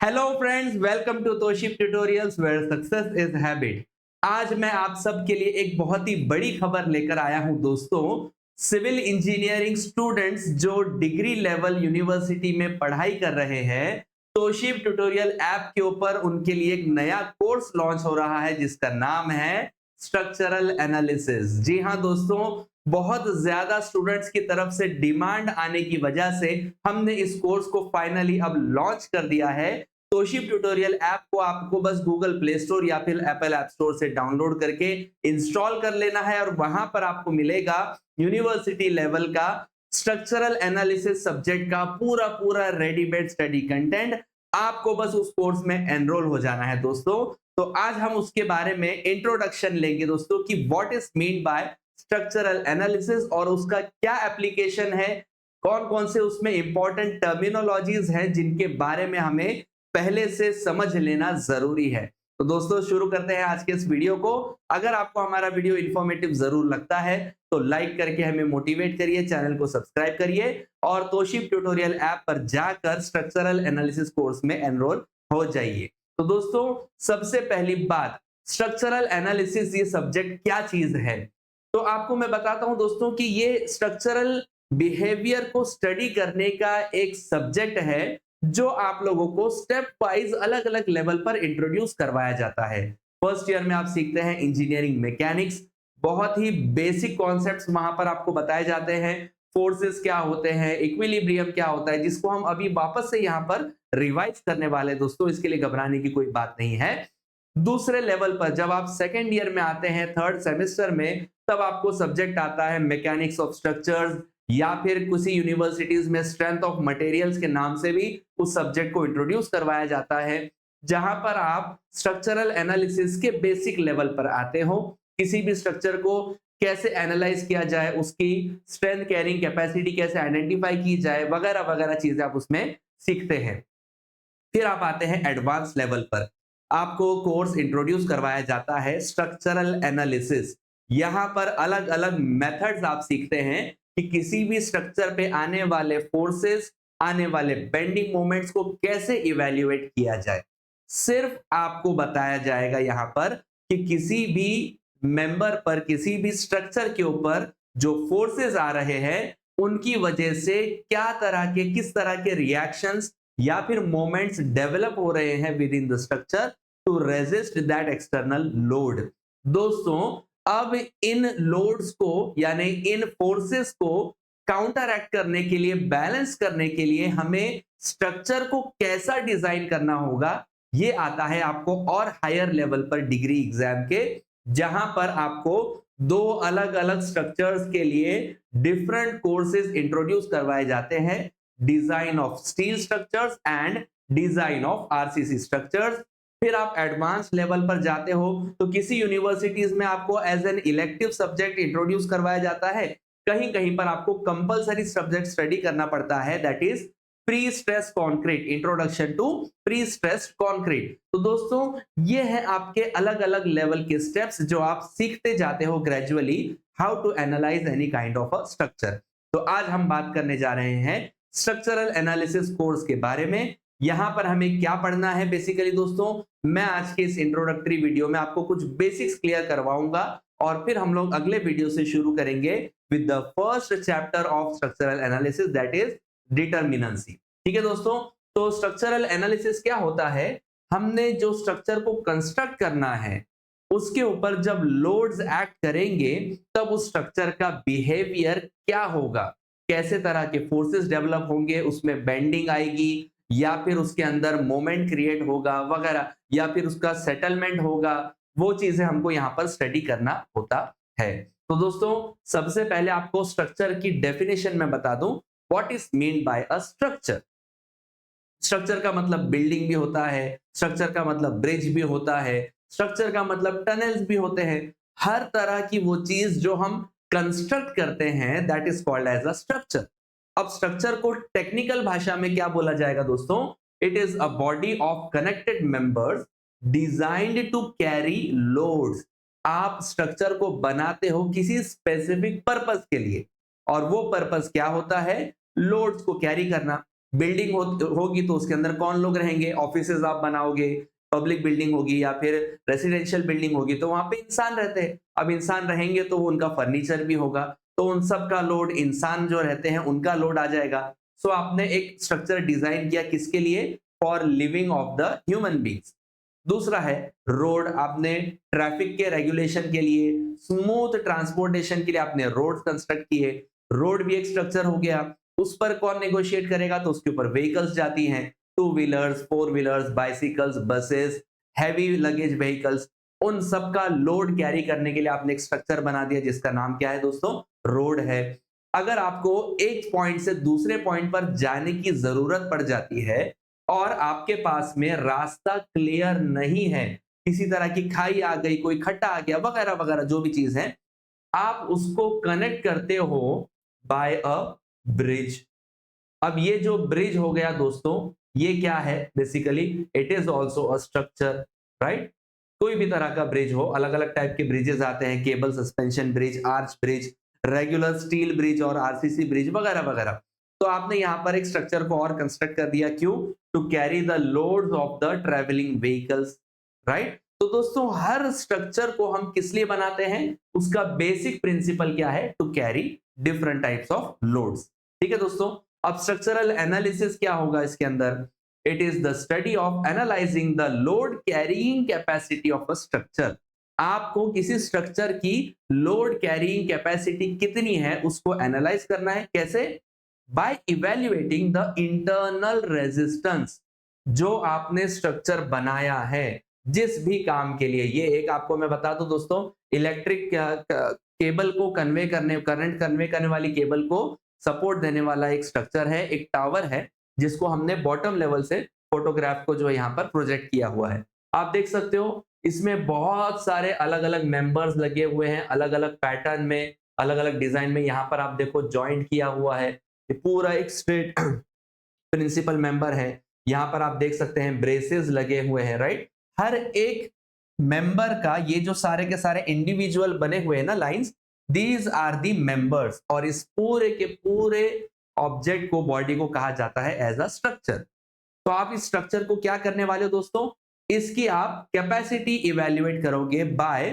Hello friends, welcome to तोशिप tutorials where success is habit. आज मैं आप सबके लिए एक बहुत ही बड़ी खबर लेकर आया हूं दोस्तों। सिविल इंजीनियरिंग स्टूडेंट्स जो डिग्री लेवल यूनिवर्सिटी में पढ़ाई कर रहे हैं, तोशिप ट्यूटोरियल ऐप के ऊपर उनके लिए एक नया कोर्स लॉन्च हो रहा है जिसका नाम है स्ट्रक्चरल एनालिसिस। जी हां दोस्तों, बहुत ज्यादा स्टूडेंट्स की तरफ से डिमांड आने की वजह से हमने इस कोर्स को फाइनली अब लॉन्च कर दिया है। तोशिप ट्यूटोरियल ऐप को आपको बस गूगल प्ले स्टोर या फिर एप्पल ऐप स्टोर से डाउनलोड करके इंस्टॉल कर लेना है और वहां पर आपको मिलेगा यूनिवर्सिटी लेवल का स्ट्रक्चरल एनालिसिस सब्जेक्ट का पूरा पूरा रेडीमेड स्टडी कंटेंट। आपको बस उस कोर्स में एनरोल हो जाना है दोस्तों। तो आज हम उसके बारे में इंट्रोडक्शन लेंगे दोस्तों कि what is mean by structural analysis और उसका क्या एप्लीकेशन है, कौन कौन से उसमें इंपॉर्टेंट टर्मिनोलॉजीज हैं जिनके बारे में हमें पहले से समझ लेना जरूरी है। तो दोस्तों शुरू करते हैं आज के इस वीडियो को। अगर आपको हमारा वीडियो इंफॉर्मेटिव जरूर लगता है तो लाइक करके हमें मोटिवेट करिए, चैनल को सब्सक्राइब करिए और तोशिप ट्यूटोरियल ऐप पर जाकर स्ट्रक्चरल एनालिसिस कोर्स में एनरोल हो जाइए। तो दोस्तों सबसे पहली बात, स्ट्रक्चरल एनालिसिस ये सब्जेक्ट क्या चीज है, तो आपको मैं बताता हूं दोस्तों कि ये स्ट्रक्चरल बिहेवियर को स्टडी करने का एक सब्जेक्ट है जो आप लोगों को स्टेप वाइज अलग अलग लेवल पर इंट्रोड्यूस करवाया जाता है। फर्स्ट ईयर में आप सीखते हैं इंजीनियरिंग मैकेनिक्स, बहुत ही बेसिक कॉन्सेप्ट्स वहां पर आपको बताए जाते हैं। फोर्सेस क्या होते हैं, इक्विलिब्रियम क्या होता है, जिसको हम अभी वापस से यहाँ पर रिवाइज करने वाले हैं दोस्तों, इसके लिए घबराने की कोई बात नहीं है। दूसरे लेवल पर जब आप सेकेंड ईयर में आते हैं, थर्ड सेमेस्टर में, तब आपको सब्जेक्ट आता है मैकेनिक्स ऑफ स्ट्रक्चर्स या फिर किसी यूनिवर्सिटीज में स्ट्रेंथ ऑफ मटेरियल्स के नाम से भी उस सब्जेक्ट को इंट्रोड्यूस करवाया जाता है, जहां पर आप स्ट्रक्चरल एनालिसिस के बेसिक लेवल पर आते हो। किसी भी स्ट्रक्चर को कैसे एनालाइज किया जाए, उसकी स्ट्रेंथ कैरिंग कैपेसिटी कैसे आइडेंटिफाई की जाए, वगैरह वगैरह चीजें आप उसमें सीखते हैं। फिर आप आते हैं एडवांस लेवल पर, आपको कोर्स इंट्रोड्यूस करवाया जाता है स्ट्रक्चरल एनालिसिस। यहां पर अलग अलग मेथड्स आप सीखते हैं कि किसी भी स्ट्रक्चर पे आने वाले फोर्सेस, आने वाले बेंडिंग मोमेंट्स को कैसे इवेल्युएट किया जाए। सिर्फ आपको बताया जाएगा यहां पर कि किसी भी मेंबर पर, किसी भी स्ट्रक्चर के ऊपर जो फोर्सेस आ रहे हैं उनकी वजह से क्या तरह के, किस तरह के रिएक्शंस या फिर मोमेंट्स डेवलप हो रहे हैं within the structure to resist that external load. दोस्तों अब इन लोड्स को यानी इन फोर्सेस को काउंटर एक्ट करने के लिए, बैलेंस करने के लिए हमें स्ट्रक्चर को कैसा डिजाइन करना होगा, ये आता है आपको और हायर लेवल पर डिग्री एग्जाम के, जहां पर आपको दो अलग अलग स्ट्रक्चर्स के लिए डिफरेंट कोर्सेज इंट्रोड्यूस करवाए जाते हैं, design of steel structures and design of RCC structures. फिर आप एडवांस लेवल पर जाते हो तो किसी यूनिवर्सिटीज में आपको as an elective subject introduce करवाया जाता है, कहीं कहीं पर आपको कंपलसरी सब्जेक्ट स्टडी करना पड़ता है, that is pre stress concrete, introduction to pre stress concrete. तो दोस्तों ये है आपके अलग अलग लेवल के स्टेप्स जो आप सीखते जाते हो gradually, how to analyse any kind of a structure. तो आज हम बात करने जा रहे हैं स्ट्रक्चरल एनालिसिस कोर्स के बारे में। यहां पर हमें क्या पढ़ना है बेसिकली दोस्तों, मैं आज के इस इंट्रोडक्टरी वीडियो में आपको कुछ बेसिक्स क्लियर करवाऊंगा और फिर हम लोग अगले वीडियो से शुरू करेंगे with the first chapter of structural analysis, that is determinacy. ठीक है दोस्तों, तो स्ट्रक्चरल एनालिसिस क्या होता है, हमने जो स्ट्रक्चर को कंस्ट्रक्ट करना है उसके ऊपर जब लोड्स एक्ट करेंगे तब उस स्ट्रक्चर का बिहेवियर क्या होगा, कैसे तरह के फोर्सेस डेवलप होंगे, उसमें बेंडिंग आएगी या फिर उसके अंदर मोमेंट क्रिएट होगा वगैरह, या फिर उसका सेटलमेंट होगा, वो चीजें हमको यहाँ पर स्टडी करना होता है। तो दोस्तों सबसे पहले आपको स्ट्रक्चर की डेफिनेशन में बता दूं, what is mean by a structure. Structure का मतलब बिल्डिंग भी होता है, स्ट्रक्चर का मतलब ब्रिज भी होता है, स्ट्रक्चर का मतलब टनल्स भी होते हैं। हर तरह की वो चीज जो हम कंस्ट्रक्ट करते हैं that is called as a structure. अब स्ट्रक्चर को टेक्निकल भाषा में क्या बोला जाएगा दोस्तों, it is a body of connected members designed to carry loads. आप स्ट्रक्चर को बनाते हो किसी स्पेसिफिक पर्पस के लिए और वो पर्पस क्या होता है, लोड्स को कैरी करना। बिल्डिंग होगी तो उसके अंदर कौन लोग रहेंगे, ऑफिसेज आप बनाओगे, पब्लिक बिल्डिंग होगी या फिर रेसिडेंशियल बिल्डिंग होगी तो वहां पे इंसान रहते हैं। अब इंसान रहेंगे तो उनका फर्नीचर भी होगा, तो उन सब का लोड, इंसान जो रहते हैं उनका लोड आ जाएगा। सो आपने एक स्ट्रक्चर डिजाइन किया किसके लिए, for living of the human beings. दूसरा है रोड, आपने ट्रैफिक के रेगुलेशन के लिए, स्मूथ ट्रांसपोर्टेशन के लिए आपने रोड कंस्ट्रक्ट किए। रोड भी एक स्ट्रक्चर हो गया। उस पर कौन नेगोशिएट करेगा, तो उसके ऊपर व्हीकल्स जाती हैं, two wheelers, four wheelers, bicycles, buses, heavy luggage vehicles, उन सब का लोड कैरी करने के लिए आपने एक स्ट्रक्चर बना दिया जिसका नाम क्या है दोस्तों, रोड है। अगर आपको एक पॉइंट से दूसरे पॉइंट पर जाने की जरूरत पड़ जाती है और आपके पास में रास्ता क्लियर नहीं है, किसी तरह की खाई आ गई, कोई खड्डा आ गया, वगैरह वगैरह जो भी चीज है, आप उसको कनेक्ट करते हो बाय अ ब्रिज। अब ये जो ब्रिज हो गया दोस्तों, ये क्या है, basically it is also a structure, right. कोई भी तरह का ब्रिज हो, अलग अलग टाइप के ब्रिजेस आते हैं, cable suspension bridge, arch bridge, regular steel bridge और आरसीसी ब्रिज वगैरह वगैरह। तो आपने यहां पर एक स्ट्रक्चर को और कंस्ट्रक्ट कर दिया, क्यों, to carry the loads of the travelling vehicles, right. तो दोस्तों हर स्ट्रक्चर को हम किस लिए बनाते हैं, उसका बेसिक प्रिंसिपल क्या है, to carry different types of loads. ठीक है दोस्तों। अब स्ट्रक्चरल एनालिसिस क्या होगा इसके अंदर, it is the study of analysing the load carrying capacity of a structure. आपको किसी स्ट्रक्चर की लोड कैरिंग कैपेसिटी कितनी है उसको एनालाइज करना है, कैसे, by evaluating the internal resistance जो आपने स्ट्रक्चर बनाया है जिस भी काम के लिए। ये एक आपको मैं बता दूं दोस्तों, इलेक्ट्रिक केबल को कन्वे करने, करंट कन्वे करने वाली केबल को सपोर्ट देने वाला एक स्ट्रक्चर है, एक टावर है, जिसको हमने बॉटम लेवल से फोटोग्राफ को जो है यहाँ पर प्रोजेक्ट किया हुआ है। आप देख सकते हो इसमें बहुत सारे अलग अलग मेंबर्स लगे हुए हैं, अलग अलग पैटर्न में, अलग अलग डिजाइन में। यहाँ पर आप देखो ज्वाइंट किया हुआ है, ये पूरा एक स्ट्रेट प्रिंसिपल मेंबर है। यहाँ पर आप देख सकते हैं ब्रेसेस लगे हुए हैं, राइट। हर एक मेंबर का, ये जो सारे के सारे इंडिविजुअल बने हुए हैं ना lines, these are the members, और इस पूरे के पूरे ऑब्जेक्ट को, बॉडी को कहा जाता है एज अ स्ट्रक्चर। तो आप इस स्ट्रक्चर को क्या करने वाले हो दोस्तों, इसकी आप कैपेसिटी इवेल्युएट करोगे बाय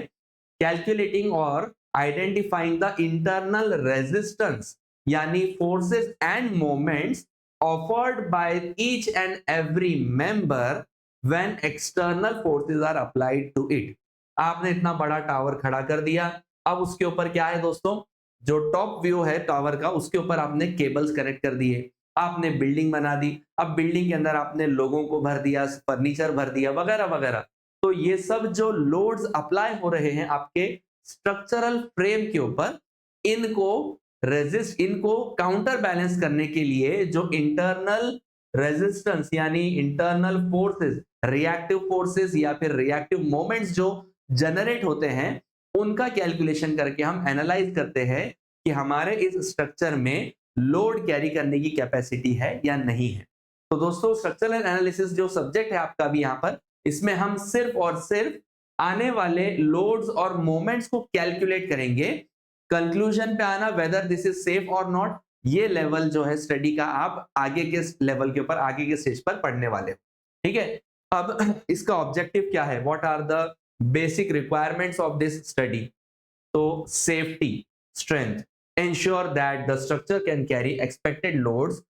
कैलकुलेटिंग और आइडेंटिफाइंग द इंटरनल रेजिस्टेंस, यानी forces and moments offered by each and every member when external forces are applied to it। आपने इतना बड़ा टावर खड़ा कर दिया, अब उसके ऊपर क्या है दोस्तों, जो टॉप व्यू है टावर का, उसके ऊपर आपने केबल्स कनेक्ट कर दिए, आपने बिल्डिंग बना दी। अब बिल्डिंग के अंदर आपने लोगों को भर दिया, फर्नीचर भर दिया, वगैरह वगैरह। तो ये सब जो लोड्स अप्लाई हो रहे हैं आपके स्ट्रक्चरल फ्रेम के ऊपर, इनको रेजिस्ट, इनको काउंटर बैलेंस करने के लिए जो इंटरनल रेजिस्टेंस यानी इंटरनल फोर्सेस, रिएक्टिव फोर्सेस या फिर रिएक्टिव मोमेंट्स जो जनरेट होते हैं, उनका कैलकुलेशन करके हम एनालाइज करते हैं कि हमारे इस स्ट्रक्चर में लोड कैरी करने की कैपेसिटी है या नहीं है। तो दोस्तों स्ट्रक्चरल एनालिसिस जो सब्जेक्ट है आपका भी यहाँ पर, इसमें हम सिर्फ और सिर्फ आने वाले लोड्स और मोमेंट्स को कैलकुलेट करेंगे। कंक्लूजन पे आना वेदर दिस इज सेफ और नॉट, ये लेवल जो है स्टडी का आप आगे के लेवल के ऊपर, आगे के स्टेज पर पढ़ने वाले हो। ठीक है। अब इसका ऑब्जेक्टिव क्या है, what are the basic requirements of this study. तो safety, strength, ensure that the structure can carry expected loads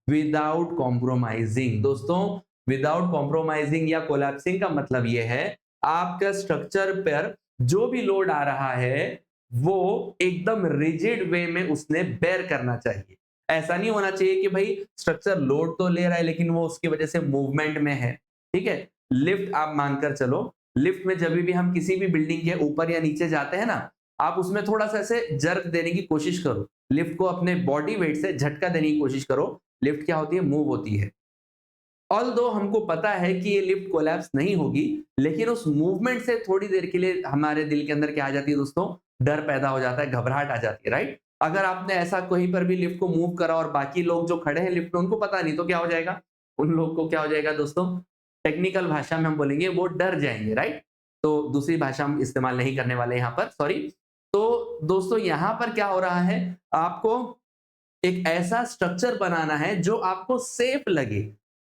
without compromising. दोस्तों विदाउट कॉम्प्रोमाइजिंग या कोलैप्सिंग का मतलब यह है आपका स्ट्रक्चर पर जो भी लोड आ रहा है वो एकदम रिजिड वे में उसने बेयर करना चाहिए। ऐसा नहीं होना चाहिए कि भाई स्ट्रक्चर लोड तो ले रहा है लेकिन वो उसकी वजह से मूवमेंट में है। ठीक है। लिफ्ट आप मानकर चलो, लिफ्ट में जब भी हम किसी भी बिल्डिंग के ऊपर या नीचे जाते हैं ना, आप उसमें थोड़ा सा ऐसे जर्क देने की कोशिश करो, लिफ्ट को अपने बॉडी वेट से झटका देने की कोशिश करो, लिफ्ट क्या होती है, मूव होती है। ऑल्दो हमको पता है कि ये लिफ्ट कोलैप्स नहीं होगी, लेकिन उस मूवमेंट से थोड़ी देर के लिए हमारे दिल के अंदर क्या आ जाती है दोस्तों, डर पैदा हो जाता है, घबराहट आ जाती है, राइट। अगर आपने ऐसा कहीं पर भी लिफ्ट को मूव करा और बाकी लोग जो खड़े हैं लिफ्ट में उनको पता नहीं, तो क्या हो जाएगा, उन लोग को क्या हो जाएगा दोस्तों, टेक्निकल भाषा में हम बोलेंगे वो डर जाएंगे, राइट। तो दूसरी भाषा हम इस्तेमाल नहीं करने वाले यहाँ पर, सॉरी। तो दोस्तों यहाँ पर क्या हो रहा है, आपको एक ऐसा स्ट्रक्चर बनाना है जो आपको सेफ लगे,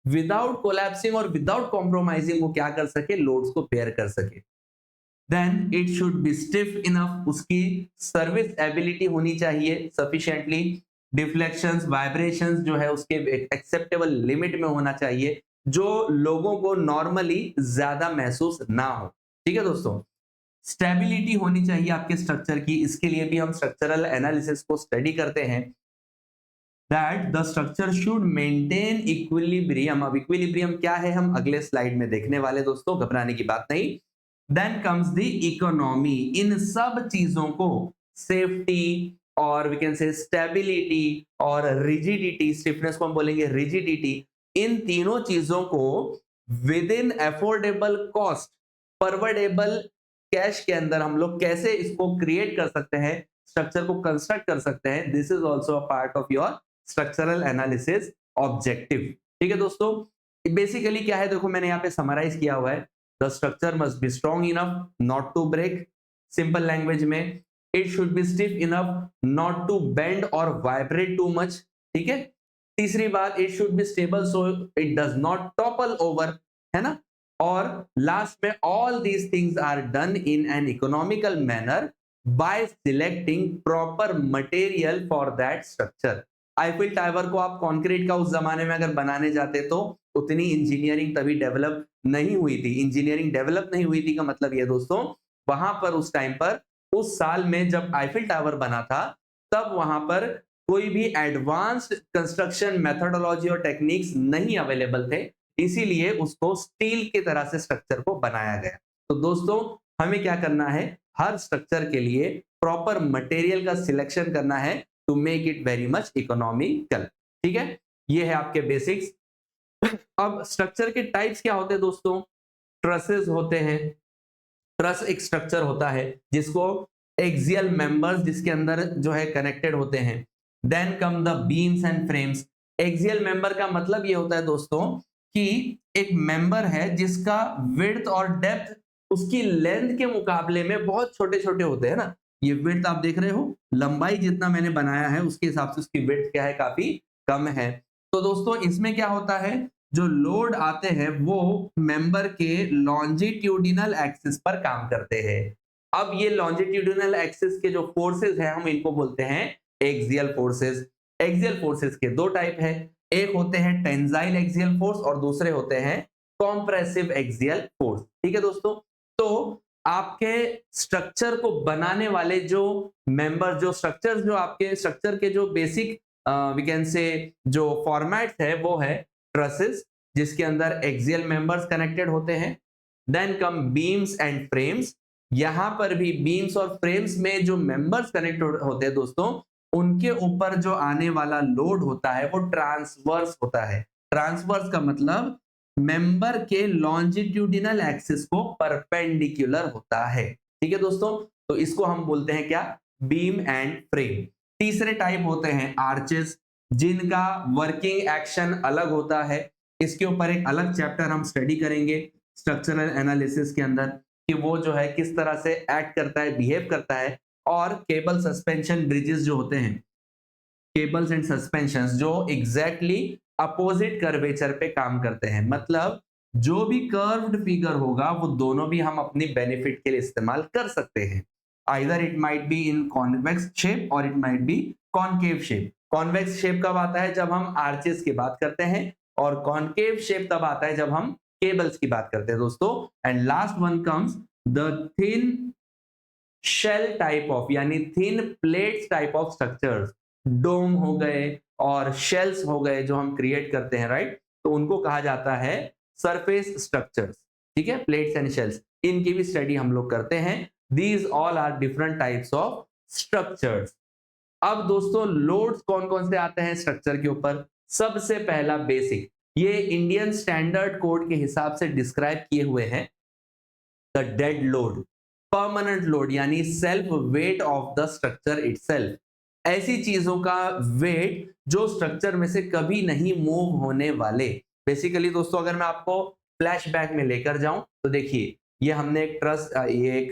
विदाउट कोलैप्सिंग और विदाउट कॉम्प्रोमाइजिंग, वो क्या कर सके, लोड्स को बेयर कर सके। Then it should be stiff enough, उसकी सर्विस एबिलिटी होनी चाहिए सफिशिएंटली, डिफ्लेक्शंस वाइब्रेशंस जो है उसके एक्सेप्टेबल लिमिट में होना चाहिए, जो लोगों को नॉर्मली ज्यादा महसूस ना हो। ठीक है दोस्तों, स्टेबिलिटी होनी चाहिए आपके स्ट्रक्चर की, इसके लिए भी हम स्ट्रक्चरल एनालिसिस को स्टडी करते हैं। That the structure should maintain equilibrium. अब इक्विलिब्रियम क्या है हम अगले स्लाइड में देखने वाले दोस्तों, घबराने की बात नहीं। Then comes the economy. इन सब चीजों को, सेफ्टी और वी कैन से स्टेबिलिटी और रिजिडिटी, स्टिफनेस को हम बोलेंगे रिजिडिटी, इन तीनों चीजों को विद इन अफोर्डेबल कॉस्ट, परवडेबल कैश के अंदर हम लोग कैसे इसको क्रिएट कर सकते हैं, स्ट्रक्चर को कंस्ट्रक्ट कर सकते हैं। This is also a part of your structural analysis objective. ठीक है दोस्तों, बेसिकली क्या है, देखो मैंने यहाँ पे समराइज किया हुआ है। The structure must be strong enough not to break, simple language में it should be stiff enough not to bend और वाइब्रेट टू मच। ठीक है, तीसरी बात, it should be stable so it does not topple over, है ना। और last में, all these things are done in an economical manner by selecting proper material for that structure. Eiffel tower को आप कंक्रीट का उस जमाने में अगर बनाने जाते तो उतनी इंजीनियरिंग तभी डेवलप नहीं हुई थी। इंजीनियरिंग डेवलप नहीं हुई थी का मतलब ये दोस्तों, वहां पर उस टाइम पर, उस साल में जब आईफिल टावर बना था, तब वहां पर कोई भी एडवांस्ड कंस्ट्रक्शन मेथोडोलॉजी और टेक्निक्स नहीं अवेलेबल थे, इसीलिए उसको स्टील की तरह से स्ट्रक्चर को बनाया गया। तो दोस्तों, हमें क्या करना है, हर स्ट्रक्चर के लिए प्रॉपर मटेरियल का सिलेक्शन करना है to make it very much economical. ठीक है, ये है आपके बेसिक्स। अब स्ट्रक्चर के टाइप्स क्या होते हैं दोस्तों, ट्रसेस होते हैं। ट्रस एक स्ट्रक्चर होता है जिसको एक्सियल मेंबर्स जिसके अंदर जो है कनेक्टेड होते हैं। Then come the beams and frames. Axial member का मतलब ये होता है दोस्तों कि एक मेंबर है जिसका विड्थ और डेप्थ उसकी लेंथ के मुकाबले में बहुत छोटे छोटे होते हैं ना। ये विड्थ आप देख रहे हो, लंबाई जितना मैंने बनाया है उसके हिसाब से उसकी विड्थ क्या है, काफी कम है। तो दोस्तों इसमें क्या होता है, जो लोड आते हैं वो मेंबर के लॉन्जिट्यूडिनल एक्सिस पर काम करते हैं। अब ये लॉन्जिट्यूडिनल एक्सिस के जो फोर्सेस हैं हम इनको बोलते हैं एक्सियल फोर्सेस। एक्सियल फोर्सेस के दो टाइप है, एक होते हैं टेंसाइल एक्सियल फोर्स और दूसरे होते हैं कॉम्प्रेसिव एक्सियल फोर्स। ठीक है दोस्तों, तो आपके स्ट्रक्चर को बनाने वाले जो मेंबर, जो स्ट्रक्चर, जो आपके स्ट्रक्चर के जो बेसिक वी कैन से जो फॉर्मेट है वो है ट्रसेस, जिसके अंदर एक्सियल मेंबर्स कनेक्टेड होते हैं। Then come beams and frames. यहां पर भी बीम्स और फ्रेम्स में जो मेंबर्स कनेक्ट होते हैं दोस्तों, उनके ऊपर जो आने वाला लोड होता है वो ट्रांसवर्स होता है। ट्रांसवर्स का मतलब मेंबर के लॉन्जिट्यूडिनल एक्सिस को परपेंडिकुलर होता है। ठीक है दोस्तों, तो इसको हम बोलते हैं क्या, बीम एंड फ्रेम। तीसरे टाइप होते हैं आर्चेस, जिनका वर्किंग एक्शन अलग होता है। इसके ऊपर एक अलग चैप्टर हम स्टडी करेंगे स्ट्रक्चरल एनालिसिस के अंदर, कि वो जो है किस तरह से एक्ट करता है, बिहेव करता है। और केबल सस्पेंशन ब्रिजेस जो होते हैं, केबल्स एंड सस्पेंशन, जो एग्जैक्टली अपोजिट कर्वेचर पे काम करते हैं। मतलब जो भी कर्व्ड फिगर होगा वो दोनों भी हम अपनी बेनिफिट के लिए इस्तेमाल कर सकते हैं। Either it might be in convex shape और it might be concave shape. Convex shape कब आता है, जब हम आर्चेस की बात करते हैं, और कॉनकेव शेप तब आता है जब हम केबल्स की बात करते हैं दोस्तों। And last one comes the thin shell type of, यानी thin plates type of structures. Dome हो गए और शेल्स हो गए जो हम क्रिएट करते हैं, राइट, तो उनको कहा जाता है सरफेस स्ट्रक्चर्स। ठीक है, प्लेट्स एंड शेल्स, इनकी भी स्टडी हम लोग करते हैं। These all are different types of structures. अब दोस्तों लोड्स कौन कौन से आते हैं स्ट्रक्चर के ऊपर। सबसे पहला बेसिक, ये इंडियन स्टैंडर्ड कोड के हिसाब से डिस्क्राइब किए हुए हैं, the dead load, permanent load, यानी self weight of the structure itself. ऐसी चीजों का वेट जो स्ट्रक्चर में से कभी नहीं मूव होने वाले। बेसिकली दोस्तों अगर मैं आपको फ्लैशबैक में लेकर जाऊं तो देखिए, ये हमने एक ट्रस, ये एक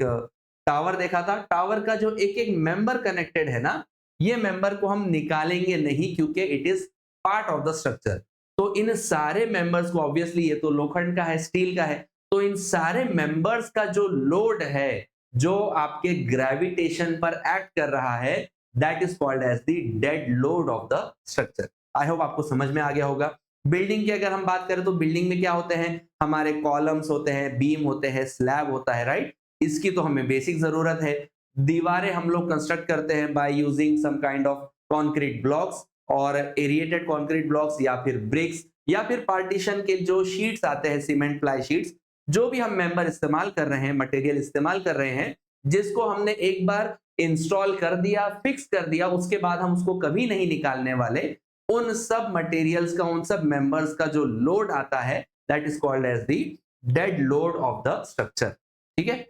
टावर देखा था। टावर का जो एक एक मेंबर कनेक्टेड है ना, ये मेंबर को हम निकालेंगे नहीं क्योंकि it is part of the structure. तो इन सारे मेंबर्स को, ऑब्वियसली ये तो लोखंड का है, स्टील का है, तो इन सारे मेंबर्स का जो लोड है, जो आपके ग्रेविटेशन पर एक्ट कर रहा है, that is called as the dead load of the structure. I hope आपको समझ में आ गया होगा। बिल्डिंग की अगर हम बात करें तो बिल्डिंग में क्या होते हैं, हमारे कॉलम्स होते हैं, बीम होते हैं, स्लैब होता है, राइट। इसकी तो हमें बेसिक जरूरत है। दीवारें हम लोग कंस्ट्रक्ट करते हैं by using some kind of concrete blocks और एरिएटेड कंक्रीट ब्लॉक्स या फिर ब्रिक्स या फिर पार्टीशन के जो शीट्स आते हैं, सीमेंट प्लाई शीट्स, जो भी हम मेंबर इस्तेमाल कर रहे हैं, मटेरियल इस्तेमाल कर रहे हैं, जिसको हमने एक बार इंस्टॉल कर दिया, फिक्स कर दिया, उसके बाद हम उसको कभी नहीं निकालने वाले, उन सब मटेरियल्स का, उन सब मेंबर्स का जो लोड आता है, that is called as the dead load of the structure. ठीक है।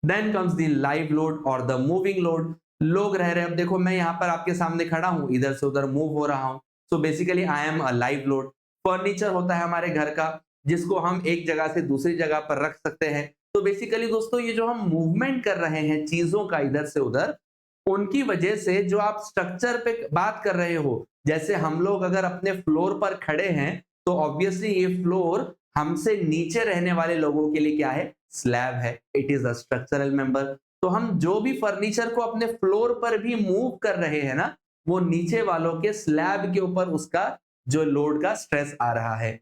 Then comes the live load और द मूविंग लोड। लोग रह रहे हैं, अब देखो मैं यहाँ पर आपके सामने खड़ा हूं, इधर से उधर मूव हो रहा हूं, so basically I am a live load. Furniture होता है हमारे घर का, जिसको हम एक जगह से दूसरी जगह पर रख सकते हैं। तो बेसिकली दोस्तों, ये जो हम मूवमेंट कर रहे हैं चीजों का इधर से उधर, उनकी वजह से जो आप स्ट्रक्चर पे बात कर रहे हो, जैसे हम लोग अगर अपने फ्लोर पर खड़े हैं, तो ऑब्वियसली ये फ्लोर हमसे नीचे रहने वाले लोगों के लिए क्या है, स्लैब है, it is a structural member. तो हम जो भी फर्नीचर को अपने फ्लोर पर भी मूव कर रहे हैं ना, वो नीचे वालों के स्लैब के ऊपर उसका जो लोड का स्ट्रेस आ रहा है।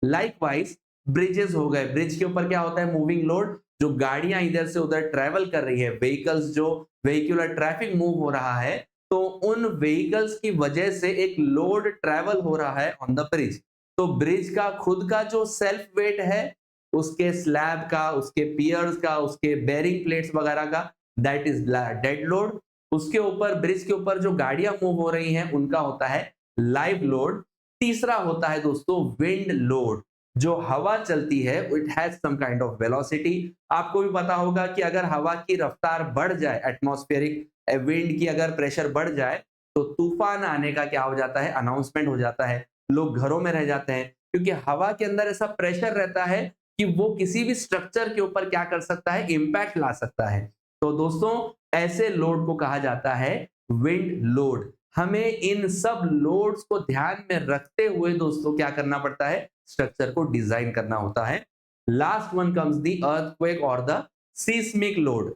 लाइकवाइज ब्रिजेस हो गए, ब्रिज के ऊपर क्या होता है, मूविंग लोड, जो गाड़ियां इधर से उधर ट्रेवल कर रही है, व्हीकल्स, जो व्हीकुलर ट्रैफिक मूव हो रहा है, तो उन व्हीकल्स की वजह से एक लोड ट्रेवल हो रहा है ऑन द ब्रिज। तो ब्रिज का खुद का जो सेल्फ वेट है, उसके स्लैब का, उसके पियर्स का, उसके बेरिंग प्लेट्स वगैरह का, दैट इज डेड लोड। उसके ऊपर, ब्रिज के ऊपर जो गाड़ियां मूव हो रही हैं, उनका होता है लाइव लोड। तीसरा होता है दोस्तों विंड लोड। जो हवा चलती है, it has some kind of velocity. आपको भी पता होगा कि अगर हवा की रफ्तार बढ़ जाए, एटमॉस्फेरिक विंड की अगर प्रेशर बढ़ जाए, तो तूफान आने का क्या हो जाता है, अनाउंसमेंट हो जाता है, लोग घरों में रह जाते हैं, क्योंकि हवा के अंदर ऐसा प्रेशर रहता है कि वो किसी भी स्ट्रक्चर के ऊपर क्या कर सकता है, इंपैक्ट ला सकता है। तो दोस्तों, ऐसे लोड को कहा जाता है विंड लोड। हमें इन सब लोड्स को ध्यान में रखते हुए दोस्तों क्या करना पड़ता है, स्ट्रक्चर को डिजाइन करना होता है। Last one comes the earthquake और द सीस्मिक लोड।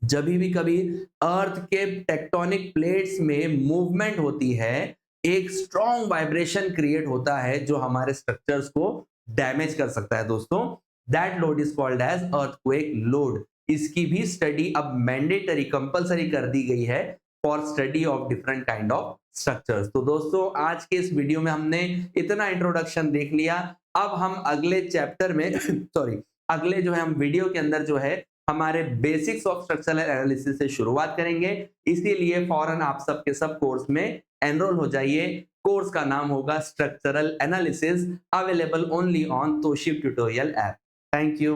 जब भी कभी अर्थ के टेक्टोनिक प्लेट्स में मूवमेंट होती है, एक स्ट्रॉन्ग वाइब्रेशन क्रिएट होता है जो हमारे स्ट्रक्चर्स को डैमेज कर सकता है दोस्तों। That load is called as earthquake load. इसकी भी स्टडी अब मैंडेटरी, कंपलसरी कर दी गई है for study of different kind of structures. तो दोस्तों, आज के इस वीडियो में हमने इतना इंट्रोडक्शन देख लिया। अब हम अगले चैप्टर में सॉरी, अगले जो है हम वीडियो के अंदर जो है हमारे बेसिक्स ऑफ स्ट्रक्चरल एनालिसिस से शुरुआत करेंगे। इसीलिए फौरन आप सब के सब कोर्स में एनरोल हो जाइए। कोर्स का नाम होगा structural analysis, available only on तोशिब ट्यूटोरियल ऐप। Thank you.